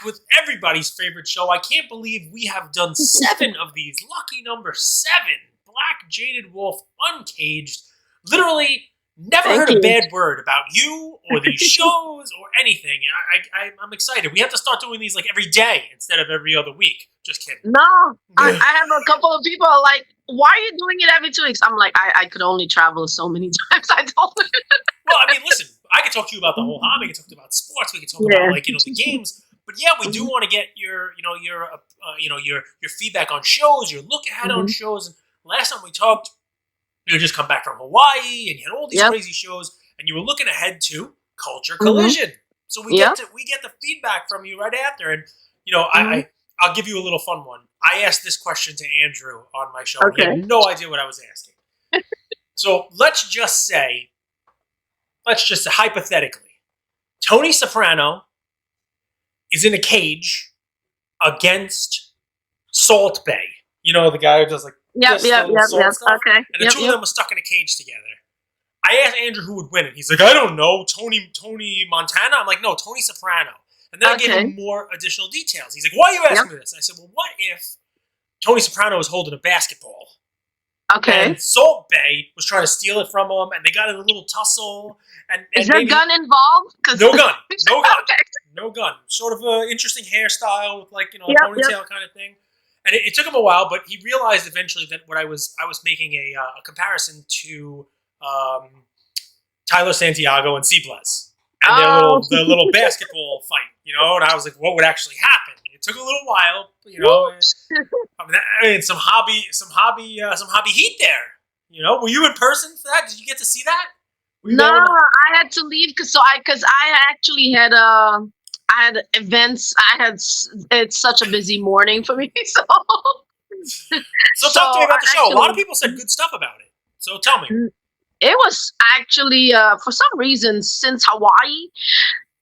with everybody's favorite show. I can't believe we have done 7 of these. Lucky number 7. Black Jaded Wolf Uncaged. Literally never heard a bad word about you or these shows or anything. I'm excited. We have to start doing these like every day instead of every other week. Just kidding. No, I have a couple of people like, why are you doing it every 2 weeks? I'm like, I could only travel so many times. I told them. Well, I mean, listen, I could talk to you about the whole hobby. We could talk about sports. We could talk about like the games. But yeah, we do want to get your feedback on shows, your look ahead on shows. And last time we talked, you just come back from Hawaii and you had all these crazy shows, and you were looking ahead to Culture Collision. So we get the feedback from you right after, and I'll give you a little fun one. I asked this question to Andrew on my show. Okay. He had no idea what I was asking. So let's just say hypothetically, Tony Soprano is in a cage against Salt Bay. You know, the guy who does like stuff. Okay. And the two of them were stuck in a cage together. I asked Andrew who would win it. He's like, I don't know, Tony Montana? I'm like, no, Tony Soprano. And then I gave him more additional details. He's like, why are you asking me this? And I said, well, what if Tony Soprano was holding a basketball? Okay. And Salt Bay was trying to steal it from him, and they got in a little tussle. And is there a gun involved? No gun. No gun. No gun. Sort of an interesting hairstyle with like, a ponytail kind of thing. And it took him a while, but he realized eventually that I was making a comparison to Tyler Santiago and Seablez and their little basketball fight, and I was like, what would actually happen? It took a little while, I mean, some hobby heat there. Were you in person for that? Did you get to see that? No, I had to leave because I actually had I had events. It's such a busy morning for me. So talk to me about the show. A lot of people said good stuff about it. So tell me. It was actually, for some reason, since Hawaii,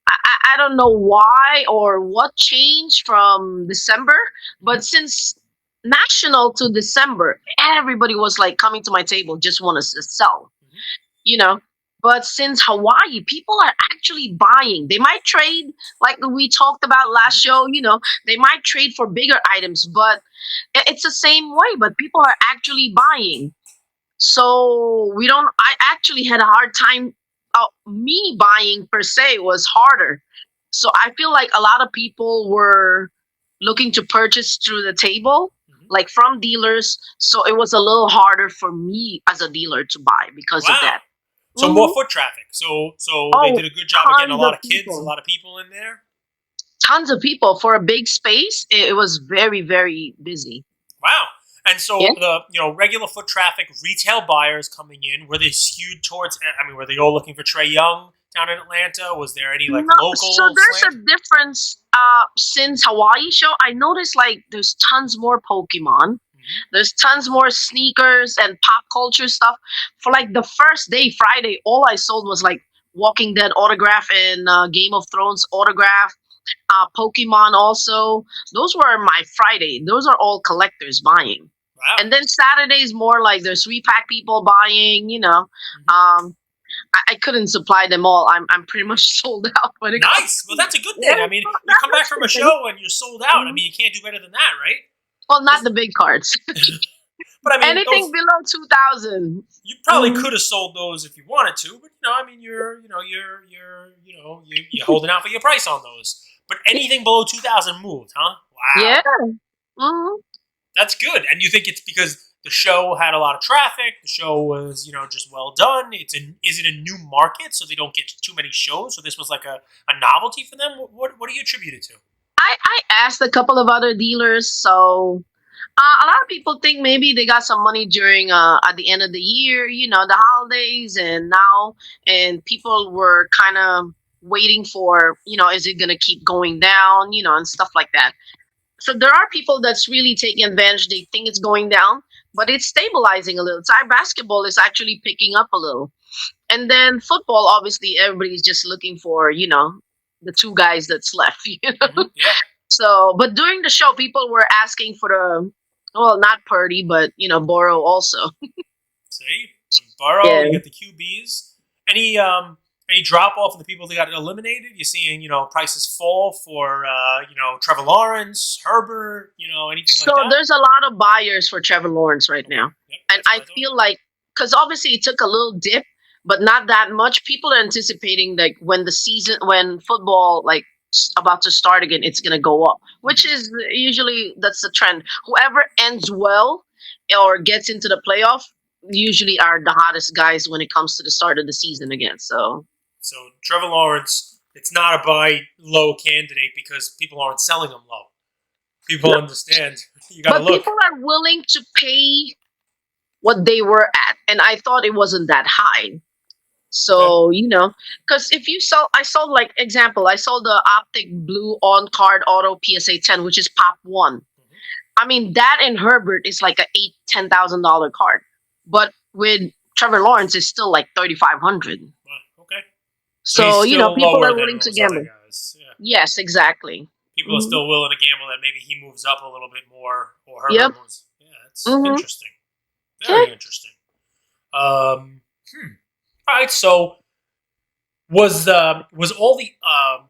I don't know why or what changed from December, but since National to December, everybody was like coming to my table, just want to sell, But since Hawaii, people are actually buying. They might trade, like we talked about last show, they might trade for bigger items, but it's the same way, but people are actually buying. So I actually had a hard time. Me buying per se was harder. So I feel like a lot of people were looking to purchase through the table, like from dealers. So it was a little harder for me as a dealer to buy because of that. So more foot traffic. So they did a good job of getting a lot of kids, a lot of people in there. Tons of people for a big space. It was very, very busy. Wow. And so the regular foot traffic, retail buyers coming in, were they skewed towards? I mean, were they all looking for Trae Young down in Atlanta? Was there any local? So there's a difference. Since Hawaii show, I noticed there's tons more Pokemon. There's tons more sneakers and pop culture stuff. For the first day, Friday, all I sold was Walking Dead autograph and Game of Thrones autograph. Pokemon also. Those were my Friday. Those are all collectors buying. Wow. And then Saturday's more there's repack people buying, I couldn't supply them all. I'm pretty much sold out. Nice. Well, that's a good thing. I mean, you come back from a show and you're sold out. I mean, you can't do better than that, right? Well, not the big cards. But I mean, anything below 2,000. You probably could have sold those if you wanted to, but I mean, you're holding out for your price on those. But anything below 2,000 moved, huh? Wow. Yeah. Mm-hmm. That's good. And you think it's because the show had a lot of traffic, the show was, just well done. Is it a new market so they don't get too many shows? So this was like a novelty for them? What do you attribute it to? I asked a couple of other dealers, so a lot of people think maybe they got some money during at the end of the year, the holidays, and people were kind of waiting for, is it going to keep going down, and stuff like that. So there are people that's really taking advantage. They think it's going down, but it's stabilizing a little. Thai basketball is actually picking up a little. And then football, obviously, everybody's just looking for, the two guys that's left. Yeah. So, but during the show, people were asking for not Purdy, but, Burrow also. See? Burrow, you get the QBs. Any any drop off in the people that got eliminated? You're seeing, prices fall for, Trevor Lawrence, Herbert, anything So like that? there's a lot of buyers for Trevor Lawrence right Okay. now. Yep. And That's what I I thought. feel like, because obviously it took a little dip, but not that much. People are anticipating like when football like about to start again, it's gonna go up, which Mm-hmm. is usually that's the trend. Whoever ends well or gets into the playoff usually are the hottest guys when it comes to the start of the season again. So So Trevor Lawrence, it's not a buy low candidate because people aren't selling him low. People understand. You got to but look. people are willing to pay what they were at, and I thought it wasn't that high. Okay. So, because if you sell, I sold like example, I sold the optic blue on card auto PSA 10, which is pop one. Mm-hmm. I mean, that in Herbert is like a $10,000 card, but with Trevor Lawrence, it's still like 3,500. Well, okay. So he's So, still people lower are than willing to those other gamble. guys. Yeah. Yes, exactly. People are Hmm. still willing to gamble that maybe he moves up a little bit more or Yep. Herbert moves. Yeah, that's Hmm. interesting. Very interesting. All right. So was all the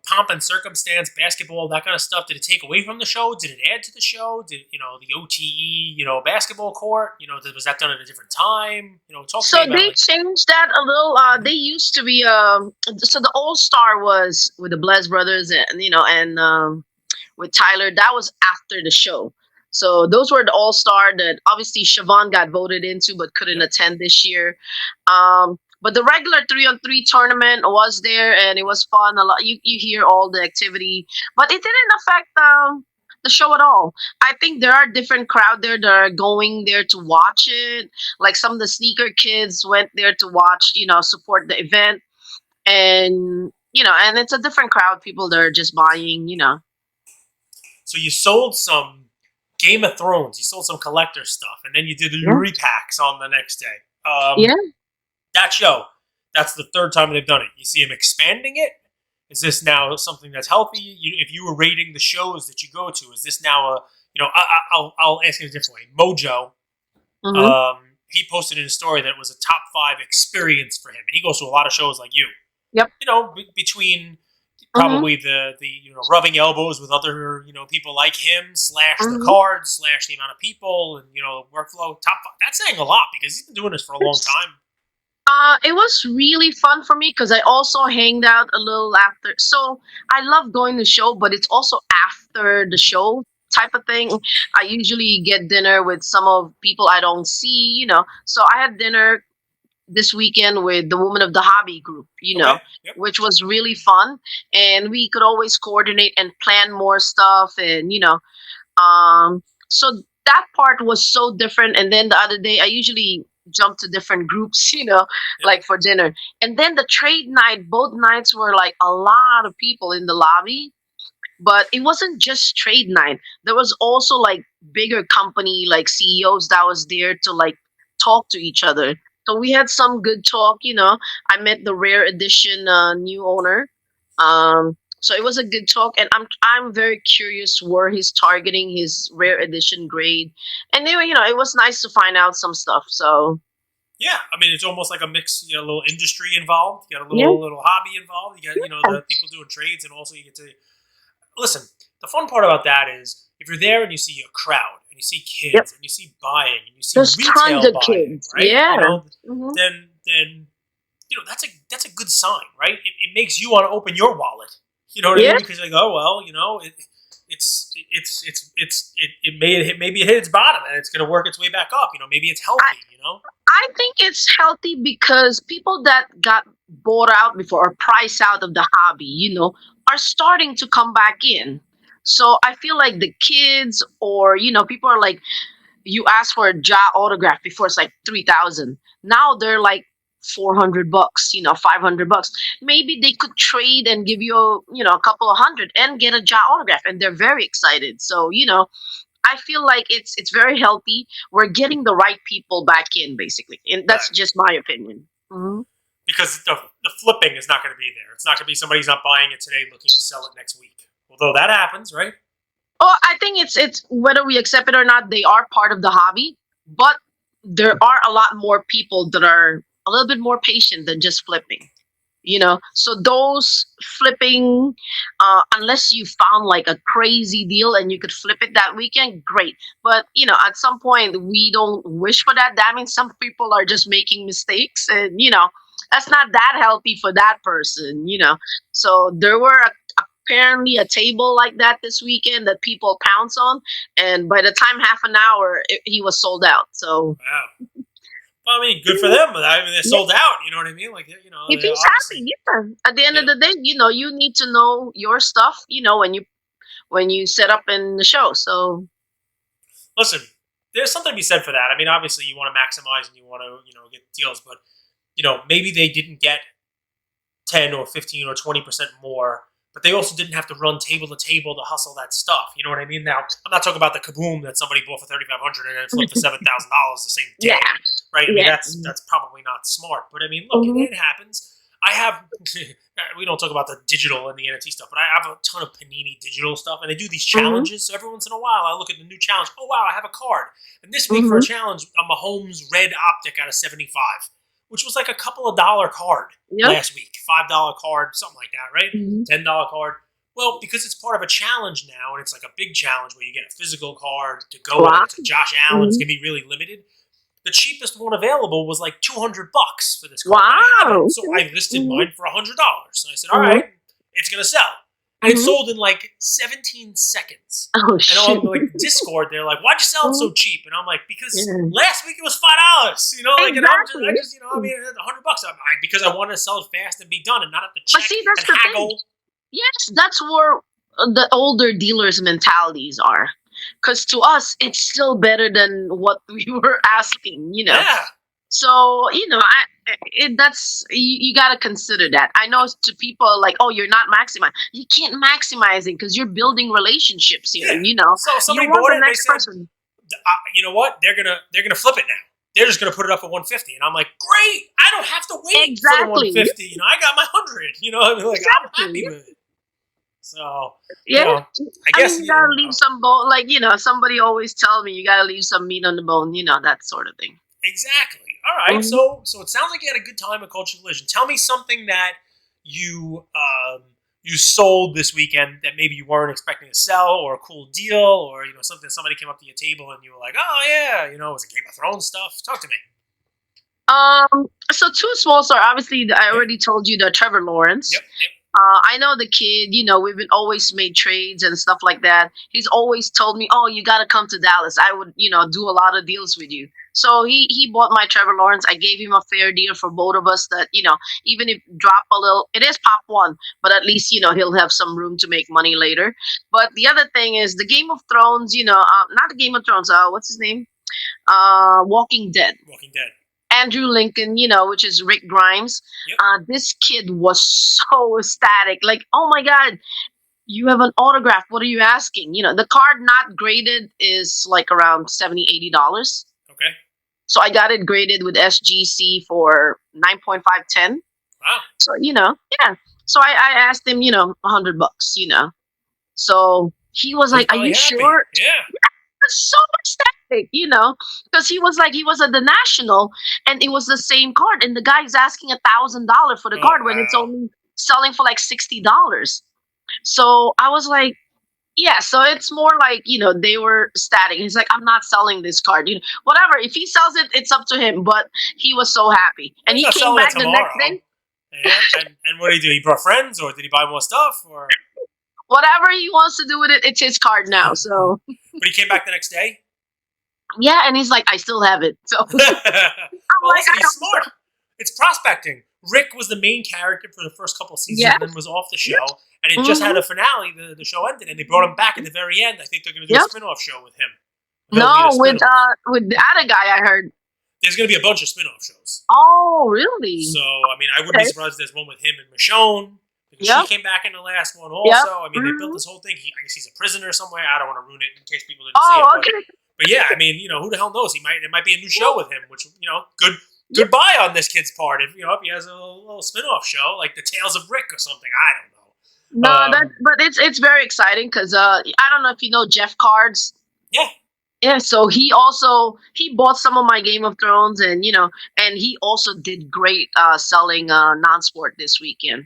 pomp and circumstance, basketball, that kind of stuff? Did it take away from the show? Did it add to the show? Did the OTE, basketball court? Was that done at a different time? Talk to So me about they like. changed that a little. Mhm. They used to be so the All Star was with the Bless Brothers and with Tyler. That was after the show. So those were the All Star that obviously Siobhan got voted into but couldn't Yep. attend this year. But the regular 3-on-3 tournament was there and it was fun. A lot you hear all the activity, but it didn't affect the show at all. I think there are different crowd there that are going there to watch it. Like some of the sneaker kids went there to watch, support the event, and it's a different crowd. People that are just buying. So you sold some Game of Thrones. You sold some collector stuff, and then you did the Yeah. repacks on the next day. Yeah. That show, that's the third time they've done it. You see him expanding it. Is this now something that's healthy? If you were rating the shows that you go to, is this now I'll ask it a different way. Mojo, Hmm. he posted in a story that it was a top 5 experience for him, and he goes to a lot of shows like you. Yep. Between Hmm. probably the rubbing elbows with other people like him / the Hmm. cards / the amount of people and workflow top 5. That's saying a lot because he's been doing this for a long time. It was really fun for me because I also hanged out a little after. So I love going to the show, but it's also after the show type of thing. I usually get dinner with some of people I don't see. So I had dinner this weekend with the Woman of the Hobby group, Okay. Yep. which was really fun. And we could always coordinate and plan more stuff. So that part was so different. And then the other day, I usually jump to different groups, Yep. like for dinner. And then the trade night, both nights were like a lot of people in the lobby. But it wasn't just trade night. There was also like bigger company like CEOs that was there to like talk to each other. So we had some good talk. I met the rare edition new owner. So it was a good talk, and I'm very curious where he's targeting his rare edition grade. And anyway, it was nice to find out some stuff. So Yeah, I mean it's almost like a mix. You got a little industry involved. You got a yeah, little hobby involved. You got the people doing trades, and also you get to listen. The fun part about that is if you're there and you see a crowd and you see yep. kids and you see buying and you see There's tons retail of buying, kids. right? Yeah. Hmm. Then that's a good sign, right? It makes you want to open your wallet. You know what I Yeah. mean? Because you're like, oh well, maybe it hit its bottom and it's going to work its way back up. Maybe it's healthy. I think it's healthy because people that got bought out before or priced out of the hobby, are starting to come back in. So I feel like the kids or, people are like, you ask for a Ja autograph before it's like 3,000. Now they're like $400, $500. Maybe they could trade and give you, a couple of hundred and get a Ja autograph. And they're very excited. So, I feel like it's very healthy. We're getting the right people back in, basically, and that's Right. just my opinion. Hmm. Because the flipping is not going to be there. It's not going to be somebody's not buying it today looking to sell it next week. Although that happens, right? Oh, I think it's whether we accept it or not, they are part of the hobby, but there are a lot more people that are a little bit more patient than just flipping. So those flipping, unless you found like a crazy deal and you could flip it that weekend, great. But at some point we don't wish for that. That means some people are just making mistakes, and that's not that healthy for that person. So there were apparently a table like that this weekend that people pounce on, and by the time half an hour he was sold out. So wow. Well, I mean, good for them. I mean, they're sold out. You know what I mean? Like, if he's obviously. happy, yeah. At the end of the day, you need to know your stuff. When you set up in the show. So Listen, there's something to be said for that. I mean, obviously, you want to maximize and you want to, get deals, but maybe they didn't get 10 or 15 or 20% more, but they also didn't have to run table to table to hustle that stuff. You know what I mean? Now, I'm not talking about the kaboom that somebody bought for $3,500 and then flipped for $7,000 the same day. yeah, Right? I mean, yeah. that's probably not smart. But I mean, look, it happens. I have, we don't talk about the digital and the NFT stuff, but I have a ton of Panini digital stuff, and they do these challenges. So every once in a while, I look at the new challenge. Oh, wow, I have a card. And this week for a challenge, a Mahomes red optic out of 75, which was like a couple of dollar card last week. $5 card, something like that, right? $10 card. Well, because it's part of a challenge now, and it's like a big challenge where you get a physical card to go with. It's a Josh Allen. It's going to be really limited. The cheapest one available was like $200 for this card. Wow. So I listed mine for $100. And I said, all right, it's going to sell. And it sold in like 17 seconds. Oh, shit. And on like Discord, they're like, why'd you sell it so cheap? And I'm like, because last week it was $5. And I'm just, I mean, $100. Because I wanted to sell it fast and be done and not have to check and haggle. Thing. Yes, that's where the older dealers' mentalities are. Because to us, it's still better than what we were asking, Yeah. So, that's, you got to consider that. I know to people like, oh, you're not maximizing. You can't maximize it because you're building relationships here, So somebody bought it and they said, you know what? They're gonna flip it now. They're just gonna put it up at 150, and I'm like, great! I don't have to wait for the 150. I got my 100. I mean, like, I'm happy with it. So I guess you gotta leave some bone. Like somebody always tells me you gotta leave some meat on the bone. That sort of thing. Exactly. All right. So it sounds like you had a good time at Culture Collision. Tell me something that you sold this weekend that maybe you weren't expecting to sell, or a cool deal, or something somebody came up to your table and you were like, oh yeah, was it Game of Thrones stuff? Talk to me. So two small stores. Obviously, I already told you the Trevor Lawrence. Yep. I know the kid, we've been always made trades and stuff like that. He's always told me, oh, you got to come to Dallas. I would, do a lot of deals with you. So he bought my Trevor Lawrence. I gave him a fair deal for both of us that, even if drop a little, it is pop one, but at least, he'll have some room to make money later. But the other thing is the Game of Thrones, not the Game of Thrones. What's his name? Walking Dead. Walking Dead. Andrew Lincoln, which is Rick Grimes. Yep. This kid was so ecstatic. Like, oh my God, you have an autograph. What are you asking? The card not graded is like around $70, $80. Okay. So I got it graded with SGC for 9.510. Wow. So, yeah. So I asked him, $100, So he was like, are you sure? Yeah. So ecstatic, because he was at the National and it was the same card, and the guy is asking $1,000 for the card when it's only selling for like $60. So I was like, yeah, so it's more like, they were ecstatic. He's like, I'm not selling this card, whatever. If he sells it, it's up to him. But he was so happy, and he came back the next day. Yeah. And what did he do? He brought friends, or did he buy more stuff, or whatever he wants to do with it? It's his card now. So. But he came back the next day? Yeah, and he's like, I still have it. So well, listen, he's smart. It's prospecting. Rick was the main character for the first couple of seasons, and then was off the show. And it just had a finale. The show ended, and they brought him back at the very end. I think they're going to do a spin-off show with him. No, with the other guy, I heard. There's going to be a bunch of spin-off shows. Oh, really? So, I mean, I wouldn't be surprised if there's one with him and Michonne. Because she came back in the last one also. I mean, they built this whole thing. I guess he's a prisoner somewhere. I don't want to ruin it in case people didn't see it. Okay. But yeah, I mean, who the hell knows? There might be a new show with him, which, good buy on this kid's part. If he has a little spin-off show, like the Tales of Rick or something. I don't know. No, but it's very exciting because I don't know if you know Jeff Cards. Yeah. Yeah, so he bought some of my Game of Thrones, and and he also did great selling non-sport this weekend.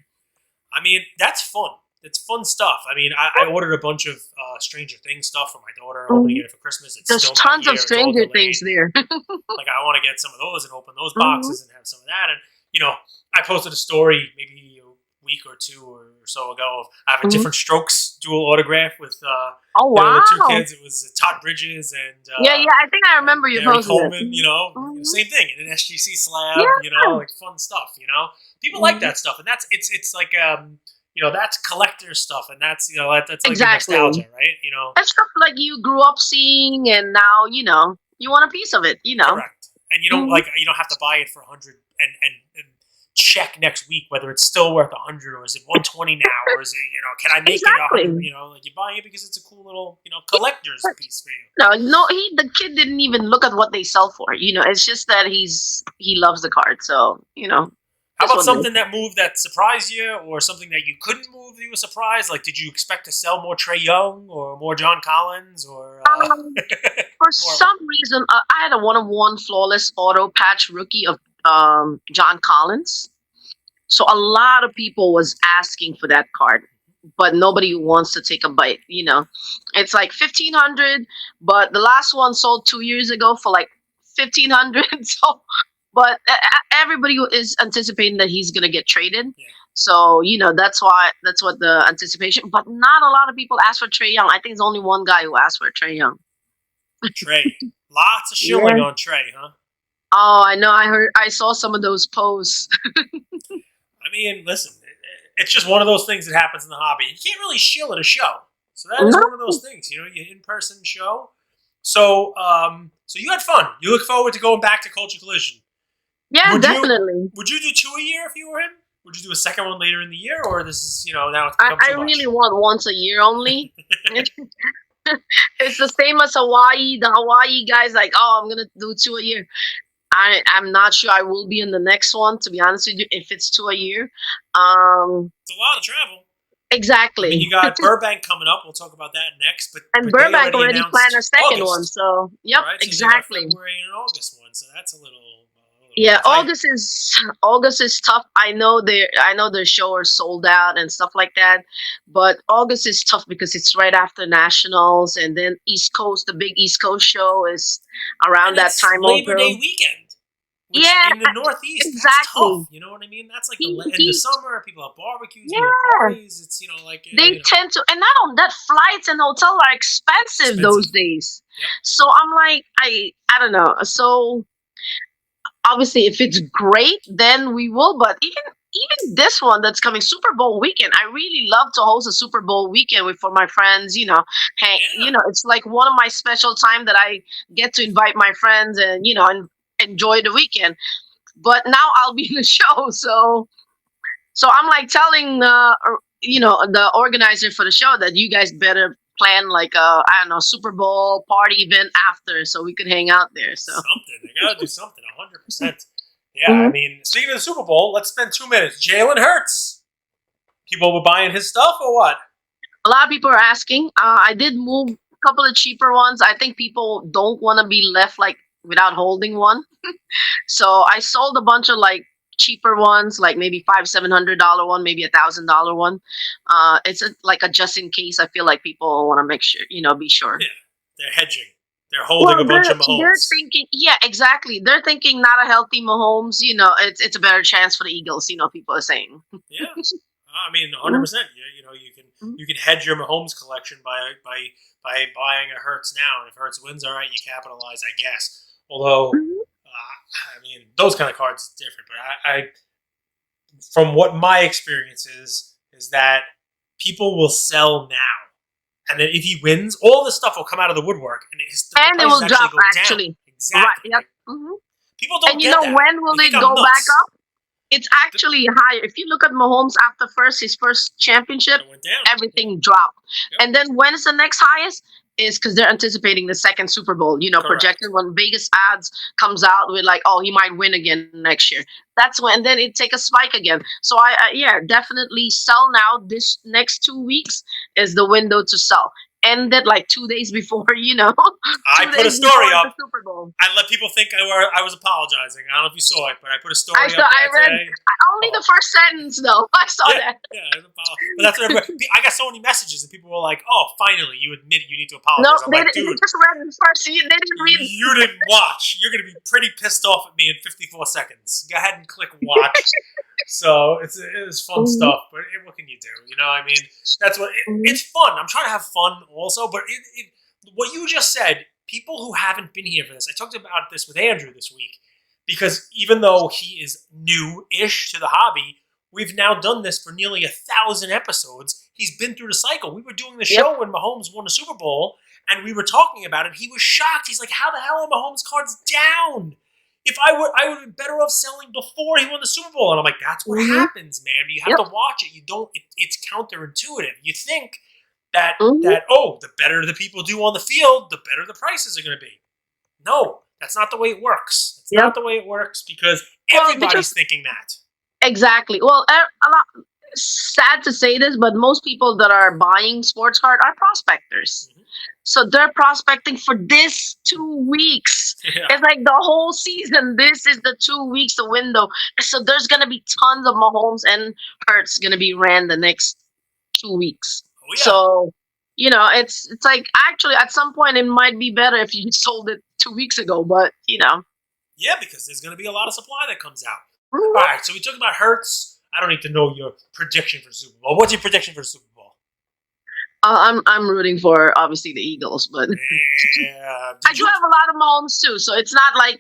I mean, that's fun. It's fun stuff. I mean, I ordered a bunch of Stranger Things stuff for my daughter, hoping to Mhm. get it for Christmas. It's There's still not tons of here. It's all Stranger delayed. Things there. Like, I want to get some of those and open those Hmm. boxes and have some of that. And I posted a story maybe a week or two or so ago of I have a Hmm. different strokes dual autograph with Oh the two wow! kids. It was Todd Bridges Yeah, yeah, I think I and remember you Gary posting it. Coleman. Hmm. Same thing in an SGC slab. Yeah. Like fun stuff. People like Mhm. that stuff, and it's like that's collector stuff, and that's like your Exactly. nostalgia, right? That's stuff like you grew up seeing, and now you want a piece of it. Correct. And Hmm. you don't have to buy it for 100 and check next week whether it's still worth 100 or is it 120 now or is it can I make it 100? Exactly. Like you buy it because it's a cool little collector's piece for you. No, no, the kid didn't even look at what they sell for. It's just that he loves the card. So How that's about what it is. something that moved that surprised you, or something that you couldn't move that you were surprised? Like, did you expect to sell more Trey Young or more John Collins or Um, for more? some reason, I had a one-of-one flawless auto patch rookie of John Collins. So a lot of people was asking for that card, but nobody wants to take a bite. It's like 1,500, but the last one sold 2 years ago for like 1,500. So, but everybody is anticipating that he's gonna get traded. Yeah, So that's what the anticipation. But not a lot of people asked for Trey Young. I think there's only one guy who asked for Trey Young. Trey. Lots of shilling Yeah. on Trey, huh? Oh, I know. I saw some of those posts. I mean, listen, it's just one of those things that happens in the hobby. You can't really shill at a show, so that is No. one of those things. You in-person show. So you had fun. You look forward to going back to Culture Collision. Yeah, Would you definitely. would you do two a year if you were him? Would you do a second one later in the year, or this is now it's I, become I too really much? want once a year only. It's the same as Hawaii. The Hawaii guys like, oh, I'm gonna do two a year. I'm not sure I will be in the next one, to be honest with you, if it's two a year. Um, It's a lot of travel. I mean, exactly. you got Burbank coming up. We'll talk about that next. But And they Burbank already already planned a announced second one, August, so yep, right? So they got a exactly. February and an August one. So that's a little Yeah, rough. August is tough. I know their show are sold out and stuff like that, but August is tough because it's right after nationals, and then East Coast, the big East Coast show is And around that it's time Labor Day also. weekend, which Yeah, in the Northeast, that's tough. exactly. You know what I mean? That's like the end of He summer. People have barbecues, people have yeah. parties. It's They tend to, and not on that, flights and hotel are expensive those expensive. days. Yep. So I'm like, I don't know. So obviously, if it's great, then we will. But even this one that's coming, Super Bowl weekend, I really love to host a Super Bowl weekend for my friends. Hang, Yeah. it's like one of my special time that I get to invite my friends and and enjoy the weekend. But now I'll be in the show, so I'm like telling the organizer for the show that you guys better plan like a, I don't know, Super Bowl party event after so we could hang out there. So Something. They got to do something. 100%. Yeah. I Mhm. mean, speaking of the Super Bowl, let's spend 2 minutes. Jalen Hurts. People were buying his stuff or what? A lot of people are asking. I did move a couple of cheaper ones. I think people don't want to be left like without holding one. So I sold a bunch of like cheaper ones, like maybe $500-700 one, maybe $1,000 one. It's like a just in case. I feel like people want to make sure, be sure. Yeah. They're hedging. They're holding Well, a bunch of they're Mahomes. thinking, yeah, exactly. They're thinking not a healthy Mahomes. It's a better chance for the Eagles. People are saying. Yeah. I mean, 100%. You can hedge your Mahomes collection by buying a Hurts now. And if Hurts wins, all right, you capitalize, I guess. Although, Mhm. I mean, those kind of cards is different. But I from what my experience is that people will sell now, and then if he wins, all this stuff will come out of the woodwork, and the And it prices will actually drop go down. actually. Right. Exactly. Yep. Hmm. People don't And get that. when will They it think I'm go back nuts. up? It's actually higher. If you look at Mahomes after his first championship, It went down. everything dropped. Yep. And then when is the next highest? Is because they're anticipating the second Super Bowl. Projected when Vegas odds comes out with like, oh, he might win again next year. That's when then it take a spike again. So yeah, definitely sell now. This next 2 weeks is the window to sell. Ended like 2 days before. I 2 put a days story before up. the Super Bowl. I let people think I was apologizing. I don't know if you saw it, but I put a story up I there read today. only the first sentence though. I saw that. Yeah, but that's what I got so many messages and people were like, "Oh, finally, you admit you need to No, apologize." I'm they, like, they "Dude, just read the first. They didn't read. you didn't watch. You're gonna be pretty pissed off at me in 54 seconds. Go ahead and click watch." So it was fun stuff, but what can you do? You know, I mean, that's what it's fun. I'm trying to have fun also, but what you just said, people who haven't been here for this, I talked about this with Andrew this week, because even though he is new-ish to the hobby, we've now done this for nearly 1,000 episodes. He's been through the cycle. We were doing the show when Mahomes won the Super Bowl, and we were talking about it. He was shocked. He's like, "How the hell are Mahomes cards down? If I would have been better off selling before he won the Super Bowl." And I'm like, "That's what happens, man. You have to watch it. You don't. It's counterintuitive. You think that the better the people do on the field, the better the prices are going to be. No, that's not the way it works. It's not the way it works because everybody's thinking that." Exactly. Well, a lot. Sad to say this, but most people that are buying sports card are prospectors. So they're prospecting for this 2 weeks. It's like the whole season. This is the 2 weeks, the window. So there's gonna be tons of Mahomes and Hurts gonna be ran the next 2 weeks. Oh, yeah. So it's like actually at some point it might be better if you sold it 2 weeks ago, but Yeah, because there's gonna be a lot of supply that comes out. All right, so we talked about Hurts. I don't need to know your prediction for Super Bowl. What's your prediction for Super Bowl? I'm rooting for obviously the Eagles, but yeah. I do have a lot of Mahomes too, so it's not like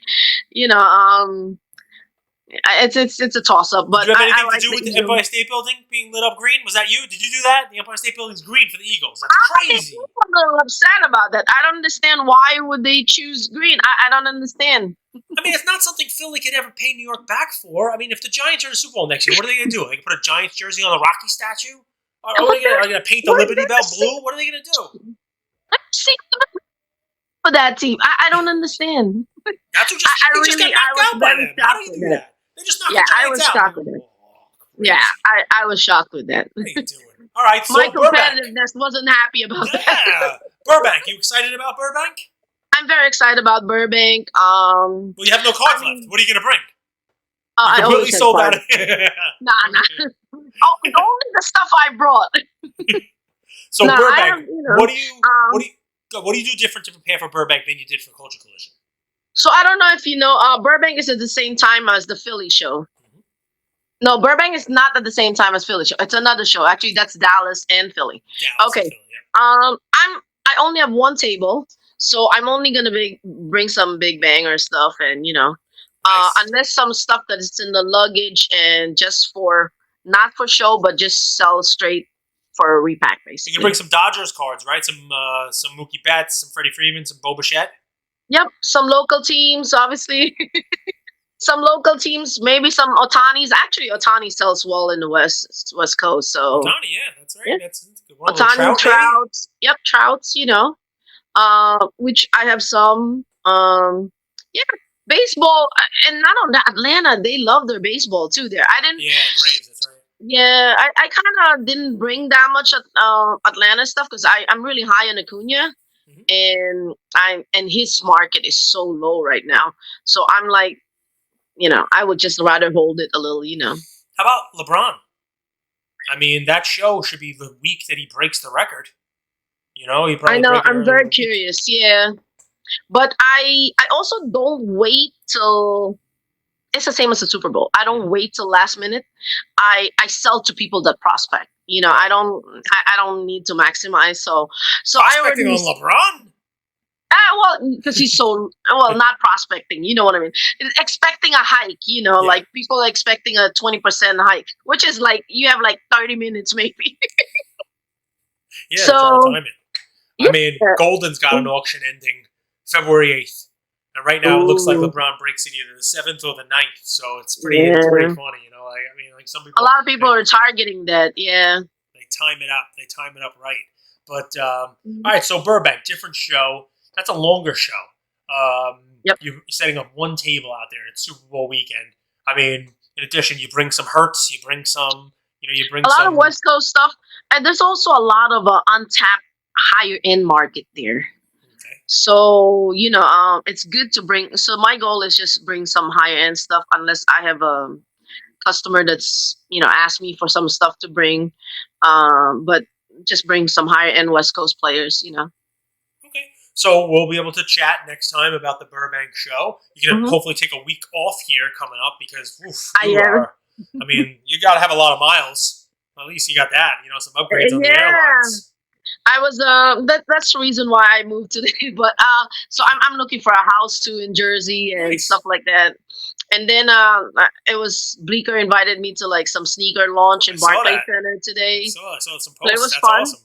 it's a toss up. But did you have anything I like to do with the Empire State Building being lit up green? Was that you? Did you do that? The Empire State Building's green for the Eagles. That's crazy. I'm a little upset about that. I don't understand why would they choose green. I don't understand. I mean, it's not something Philly could ever pay New York back for. I mean, if the Giants are in the Super Bowl next year, what are they going to do? Are they going to put a Giants jersey on the Rocky statue? Are they going to paint the Liberty Bell blue? What are they going to do? For that team, I don't understand. That's what just got knocked out by them. How do you do that? They just knocked the Giants out. I was shocked with it. Yeah, I was shocked with that. What are you doing? All right, so my competitiveness wasn't happy about that. Burbank, you excited about Burbank? I'm very excited about Burbank. Well, you have no cards left. What are you going to bring? I completely sold out. Nah. Only the stuff I brought. So Burbank, what do you do different to prepare for Burbank than you did for Culture Collision? So I don't know if you know, Burbank is at the same time as the Philly show. No, Burbank is not at the same time as Philly show. It's another show. Actually, that's Dallas and Philly. Okay. And Philly, yeah. I only have one table, so I'm only gonna bring some Big Banger stuff, and nice. Unless some stuff that is in the luggage and just for not for show, but just sell straight for a repack, basically. You can bring some Dodgers cards, right? Some Mookie Betts, some Freddie Freeman, some Bo Bichette. Yep, some local teams, obviously. Some local teams, maybe some Ohtani's. Actually, Ohtani sells well in the West Coast. So Ohtani, yeah, that's right. Yeah. That's a good one. Ohtani, Trouts. Yep, Trouts. Which I have some. Baseball, and not on Atlanta. They love their baseball too. There, I didn't. Yeah, Braves. That's right. Yeah, I kind of didn't bring that much Atlanta stuff because I'm really high on Acuna, and his market is so low right now. So I'm like, I would just rather hold it a little, How about LeBron? I mean, that show should be the week that he breaks the record. I know. I'm very curious. Yeah, but I also don't wait till. It's the same as the Super Bowl. I don't wait till last minute. I sell to people that prospect. I don't need to maximize. So prospecting on LeBron. Well, because he's so not prospecting. You know what I mean? Expecting a hike. Like people are expecting a 20% hike, which is like you have like 30 minutes maybe. Yeah. So time it. I mean, Golden's got an auction ending February 8th. And right now, it looks like LeBron breaks it either the 7th or the 9th. So it's pretty funny, like some people. A lot of people are targeting that, yeah. They time it up. They time it up right. But, all right, so Burbank, different show. That's a longer show. You're setting up one table out there. It's Super Bowl weekend. I mean, in addition, you bring some Hurts. You bring some, a lot of West Coast stuff. And there's also a lot of untapped higher end market there. So it's good to bring. So my goal is just bring some higher end stuff, unless I have a customer that's asked me for some stuff to bring. But just bring some higher end West Coast players. Okay. So we'll be able to chat next time about the Burbank show. You can Hmm. hopefully take a week off here coming up because I you am. are. I mean, you got to have a lot of miles. At least you got that. Some upgrades on the Yeah. airlines. I was that's the reason why I moved today. But so I'm looking for a house too in Jersey and stuff Nice. like that. And then it was Bleecker invited me to like some sneaker launch I in saw Barclay that. Center today. I saw some So it posts. was That's fun. awesome.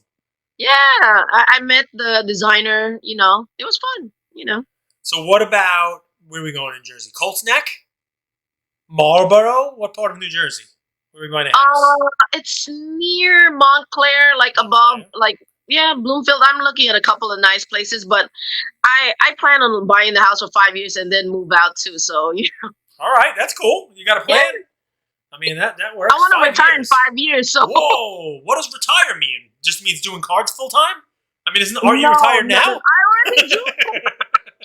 Yeah, I met the designer. It was fun. So what about where are we going in Jersey? Colts Neck, Marlboro. What part of New Jersey? Where are we going to house? It's near Montclair, like above, Montclair. like yeah, Bloomfield. I'm looking at a couple of nice places, but I plan on buying the house for 5 years and then move out too. So All right, that's cool. You got a yeah, plan? I mean, that I works. want to Five retire in years. 5 years. So Whoa! What does retire mean? Just means doing cards full time? I mean, aren't you no, retired no, now? I already do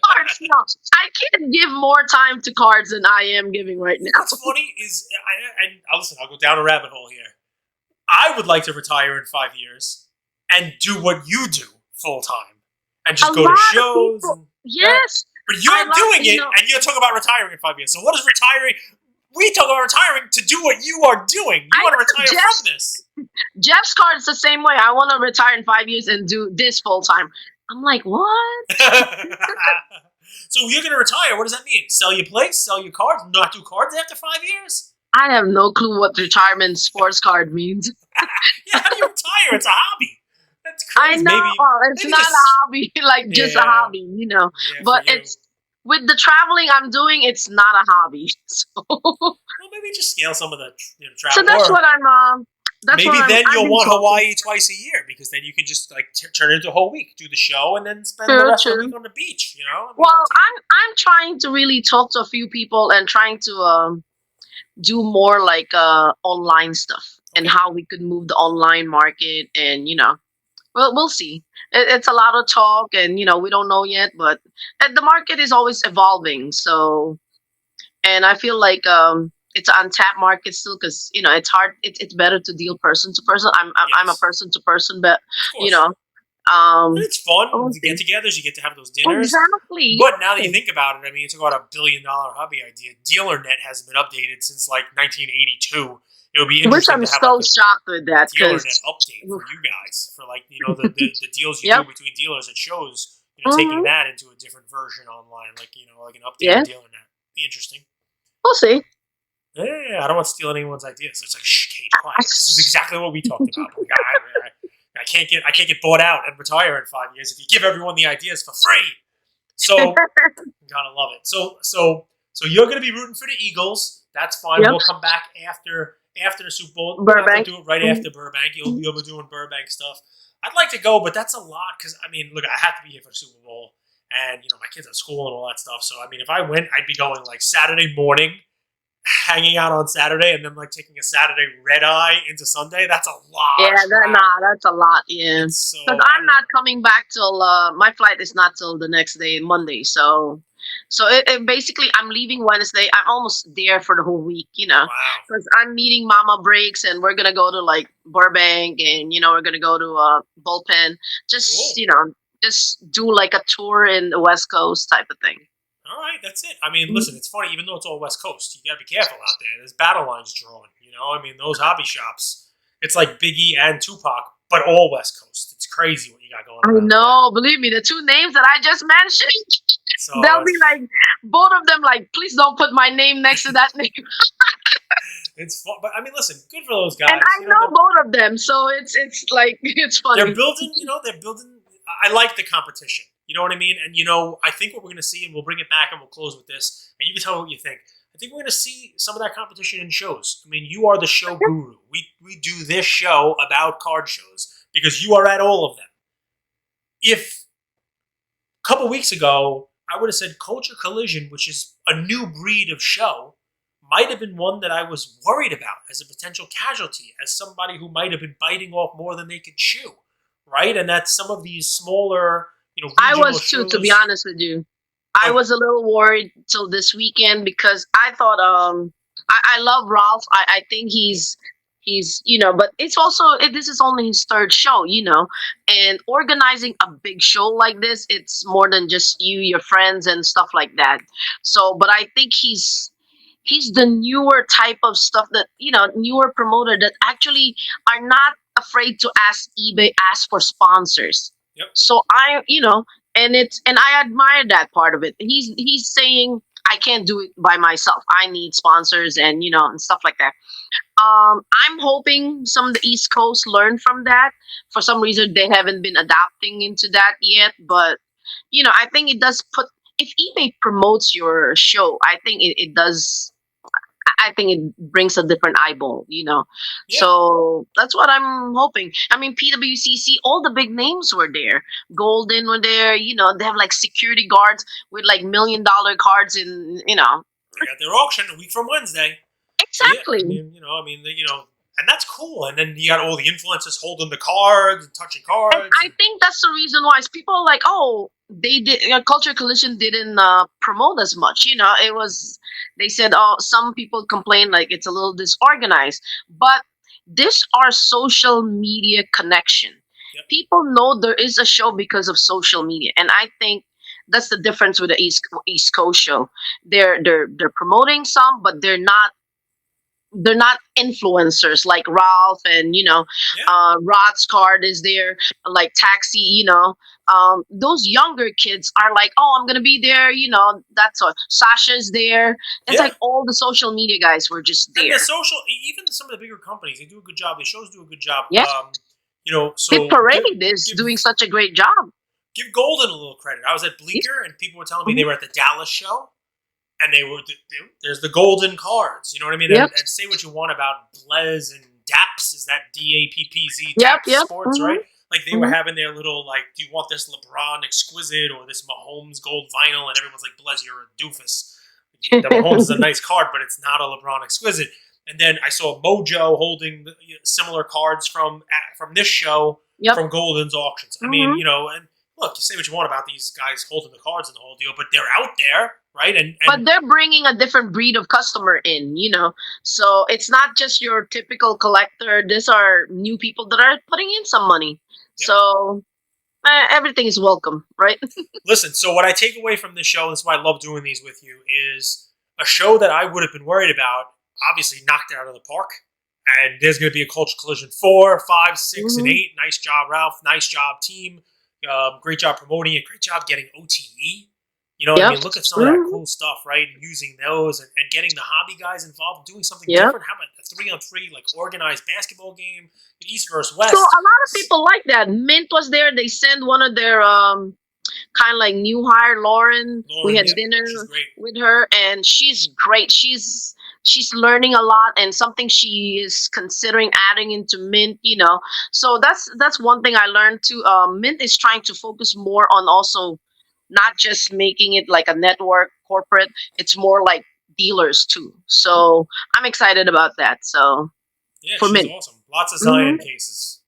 cards. No, I can't give more time to cards than I am giving right now. What's funny is, listen. I'll go down a rabbit hole here. I would like to retire in 5 years and do what you do full time, and A just go to lot of shows. people, And that. yes, But I you're love doing it, and you're talking about retiring in 5 years. So what is retiring? We talk about retiring to do what you are doing. You I want to know retire from this. Jeff's card is the same way. I want to retire in 5 years and do this full time. I'm like, what? So you're going to retire. What does that mean? Sell your place? Sell your cards? Not do cards after 5 years? I have no clue what retirement sports card means. Yeah, how do you retire? It's a hobby. That's I crazy. know it's Maybe not just a hobby, like just a yeah, hobby. yeah for But you. it's with the traveling I'm doing, it's not a hobby. Well, maybe just scale some of the So travel, that's or what I'm. That's maybe what then I've you'll been want talking. Hawaii twice a year because then you can just like turn it into a whole week, do the show, and then spend the True, rest of the true. week on the beach. I mean, Well, I'm trying to really talk to a few people and trying to do more like online stuff and okay. how we could move the online market and we'll see. It's a lot of talk and we don't know yet, but the market is always evolving. So and I feel like it's an untapped market still because it's hard. It's better to deal person to person. I'm a Yes, person to person, but of you course. know But it's fun. we'll The see. get-togethers, you get to have those dinners. Exactly. But now that you Yes. think about it, I mean, it's about $1 billion hobby idea. DealerNet hasn't been updated since like 1982. It would be Which interesting I'm to have like so a shocked with that DealerNet because update for you guys for like the deals you do yep. between dealers. It shows taking Hmm. that into a different version online, like like an updated Yeah, DealerNet. Be interesting. we'll see. Yeah, I don't want to steal anyone's ideas. It's like shh, Cage, quiet. This is exactly what we talked about. But I can't get bought out and retire in 5 years if you give everyone the ideas for free. So gotta love it. So you're gonna be rooting for the Eagles. That's fine. Yep. We'll come back after the Super Bowl. We'll have Burbank. to do it right after Burbank. You'll be doing Burbank stuff. I'd like to go, but that's a lot because I mean, look, I have to be here for the Super Bowl, and my kids at school and all that stuff. So I mean, if I went, I'd be going like Saturday morning, hanging out on Saturday, and then like taking a Saturday red eye into Sunday. That's a lot. Yeah, Of travel. that's a lot. Yeah, So because I'm not coming back till my flight is not till the next day, Monday. So it basically I'm leaving Wednesday. I'm almost there for the whole week. Wow. Because I'm meeting Mama Breaks, and we're gonna go to like Burbank, and we're gonna go to Bullpen. Just Cool. just do like a tour in the West Coast type of thing. All right, that's it. I mean, listen, it's funny. Even though it's all West Coast, you got to be careful out there. There's battle lines drawn. I mean, those hobby shops. It's like Biggie and Tupac, but all West Coast. It's crazy what you got going I on. know, believe me, the two names that I just mentioned, So they'll be like both of them. Like, please don't put my name next to that name. it's fun. But I mean, listen, good for those guys. And I know both of them, so it's like it's funny. They're building. They're building. I like the competition. You know what I mean? And I think what we're going to see, and we'll bring it back, and we'll close with this, and you can tell me what you think. I think we're going to see some of that competition in shows. I mean, you are the show guru. We do this show about card shows because you are at all of them. If a couple weeks ago I would have said Culture Collision, which is a new breed of show, might have been one that I was worried about as a potential casualty, as somebody who might have been biting off more than they could chew, right? And that some of these smaller, I regional was too, to be shows. honest with you. I Oh, was a little worried till this weekend because I thought I love Ralph. I think he's but it's also this is only his third show, and organizing a big show like this, it's more than just you, your friends, and stuff like that. So, but I think he's the newer type of stuff that newer promoter that actually are not afraid to ask for sponsors. yep. So and I admire that part of it. He's saying I can't do it by myself. I need sponsors and and stuff like that. I'm hoping some of the East Coast learn from that. For some reason, they haven't been adapting into that yet. But I think it does put if eBay promotes your show, I think it does. I think it brings a different eyeball. Yeah. So that's what I'm hoping. I mean, PWCC, all the big names were there. Golden were there. They have like security guards with like $1 million cards in. They got their auction a week from Wednesday. So yeah, I Exactly. mean, and that's cool. And then you got all the influencers holding the cards and touching And cards. I think that's the reason why is people are like, oh, they did. Culture Collision didn't promote as much. It was. They said, oh, some people complain like it's a little disorganized, but these are social media connection. Yep. People know there is a show because of social media, and I think that's the difference with the East Coast show. They're promoting some, but they're not influencers like Ralph and Yeah. Rod's card is there, like Taxi. Those younger kids are like, oh, I'm gonna be there. That's all. Sasha's there. It's Yeah. like all the social media guys were just And the there. social, even some of the bigger companies, they do a good job. The shows do a good job. Yeah, Big So Parade is give doing such a great job. give Golden a little credit. I was at Bleecker, and people were telling me they were at the Dallas show, and there's the Golden cards. You know what I mean? Yep. And say what you want about Blez and Daps, is that DAPPZ Yep. Daps Yep. Sports, Mhm. right? Like they were having their little like, do you want this LeBron exquisite or this Mahomes gold vinyl? And everyone's like, Blez, you're a doofus. The Mahomes is a nice card, but it's not a LeBron exquisite. And then I saw Mojo holding similar cards from this show Yep. from Golden's auctions. I mean, and look, you say what you want about these guys holding the cards and the whole deal, but they're out there, right? And But they're bringing a different breed of customer in. So it's not just your typical collector. These are new people that are putting in some money. Yep. So everything is welcome, right? Listen, so what I take away from this show, this is why I love doing these with you, is a show that I would have been worried about, obviously knocked it out of the park. And there's going to be a Culture Collision 4, 5, 6, and 8. Nice job, Ralph. Nice job, team. Great job promoting it. Great job getting OTE. I mean, look at some of that cool stuff, right? And using those and getting the hobby guys involved, doing something different. How about a 3-on-3, like organized basketball game, East versus West? So a lot of people like that. Mint was there. They sent one of their kind of like new hire, Lauren. We had dinner with her, and she's great. She's learning a lot, and something she is considering adding into Mint. So that's one thing I learned too. Mint is trying to focus more on also not just making it like a network corporate. It's more like dealers too. So I'm excited about that. So yeah, for she's Mint. awesome. Lots of Zion cases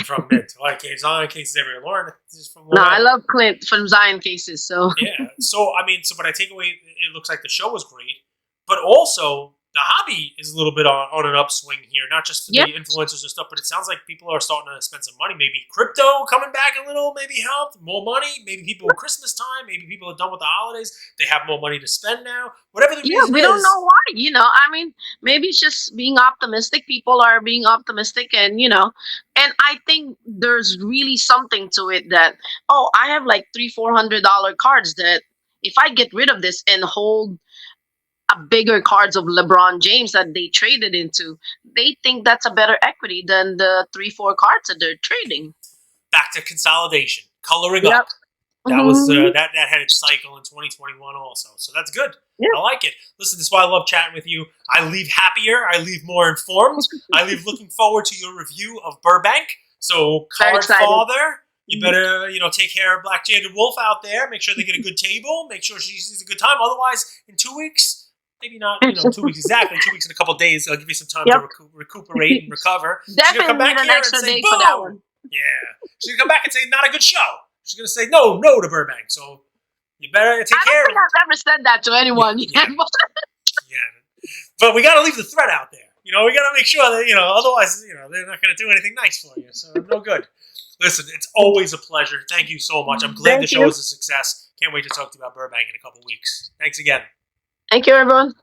from Mint. Like Zion cases everywhere. Lauren is from No, I love Clint from Zion cases. So yeah. So I mean, but I take away. It looks like the show was great, but also the hobby is a little bit on an upswing here. Not just for the influencers and stuff, but it sounds like people are starting to spend some money. Maybe crypto coming back a little, maybe helped more money. Maybe people at Christmas time. Maybe people are done with the holidays. They have more money to spend now. Whatever the reason is. We don't know why. I mean, maybe it's just being optimistic. People are being optimistic, and and I think there's really something to it that I have like $300-400 cards that if I get rid of this and hold a bigger cards of LeBron James that they traded into, they think that's a better equity than the 3-4 cards that they're trading. Back to consolidation, coloring up. That was that had its cycle in 2021 also. So that's good. Yeah. I like it. Listen, this is why I love chatting with you. I leave happier. I leave more informed. I leave looking forward to your review of Burbank. So, Card Father, you better take care of Black Jaded Wolf out there. Make sure they get a good table. Make sure she sees a good time. Otherwise, in 2 weeks. Maybe not, 2 weeks exactly. 2 weeks and a couple of days. I'll give you some time to recuperate and recover. Definitely come back need an here extra and say, day for that one. Yeah. She's going to come back and say, not a good show. She's going to say no to Burbank. So you better take care. I don't think I've ever said that to anyone yet. Yeah. But we got to leave the threat out there. We got to make sure that, otherwise, they're not going to do anything nice for you. So no good. Listen, it's always a pleasure. Thank you so much. I'm glad the show is a success. Can't wait to talk to you about Burbank in a couple weeks. Thanks again. Thank you, everyone.